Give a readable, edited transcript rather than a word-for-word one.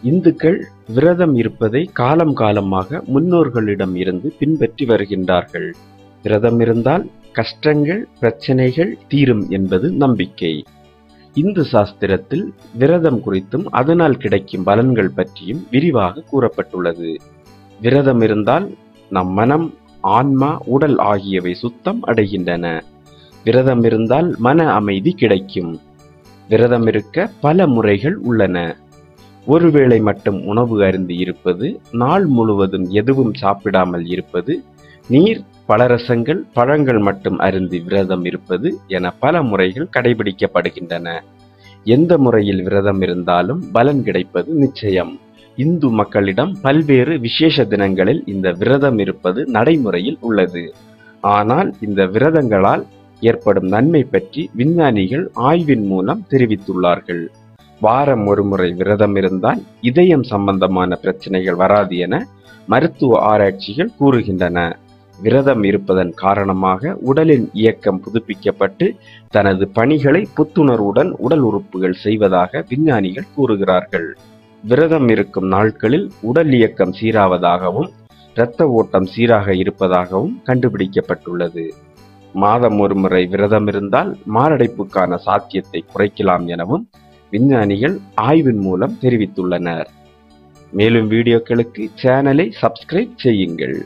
இந்துக்கள் விரதம் இருப்பதை காலம் காலமாக முன்னோர்களிடம் இருந்து பின்பற்றி வருகின்றார்கள். விரதம் இருந்தால் கஷ்டங்கள், பிரச்சனைகள் தீரும் என்பது நம்பிக்கை. இந்து சாஸ்திரத்தில் விரதம் குறித்தும் அதனால் கிடைக்கும் பலன்கள் பற்றியும் விரிவாக கூறப்பட்டுள்ளது. விரதம் இருந்தால் நம் மனம், ஆன்மா, உடல் ஆகியவை சுத்தம் அடைகின்றன. விரதம் இருந்தால் மன அமைதி கிடைக்கும். விரதம் இருக்க பல முறைகள் உள்ளன. ஒருவேளை மட்டும் உணவு அருந்தி இருப்பது, நாள் முழுவதும் எதுவும் சாப்பிடாமல் இருப்பது, நீர், பழரசங்கள், பழங்கள் மட்டும் அருந்தி விரதம் இருப்பது என பல முறைகள் கடைபிடிக்கப்படுகின்றன. எந்த முறையில் விரதம் இருந்தாலும் பலன் கிடைப்பது நிச்சயம். இந்து மக்களிடம் பல்வேறு விசேஷ தினங்களில் இந்த விரதம் இருப்பது நடைமுறையில் உள்ளது. ஆனால் இந்த விரதங்களால் ஏற்படும் நன்மை பற்றி விஞ்ஞானிகள் ஆய்வின் மூலம் தெரிவித்துள்ளார்கள். வாரம் ஒருமுறை விரதம் இருந்தால் இதயம் சம்பந்தமான பிரச்சனைகள் வராது என மருத்துவ ஆராய்ச்சிகள் கூறுகின்றன. விரதம் இருப்பதன் காரணமாக உடலின் இயக்கம் புதுப்பிக்கப்பட்டு தனது பணிகளை புத்துணர்வுடன் உடல் உறுப்புகள் செய்வதாக விஞ்ஞானிகள் கூறுகிறார்கள். விரதம் இருக்கும் நாட்களில் உடல் இயக்கம் சீராவதாகவும் இரத்த ஓட்டம் சீராக இருப்பதாகவும் கண்டுபிடிக்கப்பட்டுள்ளது. மாதம் ஒருமுறை விரதம் இருந்தால் மாரடைப்புக்கான சாத்தியத்தை குறைக்கலாம் எனவும் விஞ்ஞானிகள் ஆய்வின் மூலம் தெரிவித்துள்ளனர். மேலும் வீடியோக்களுக்கு சேனலை சப்ஸ்கிரைப் செய்யுங்கள்.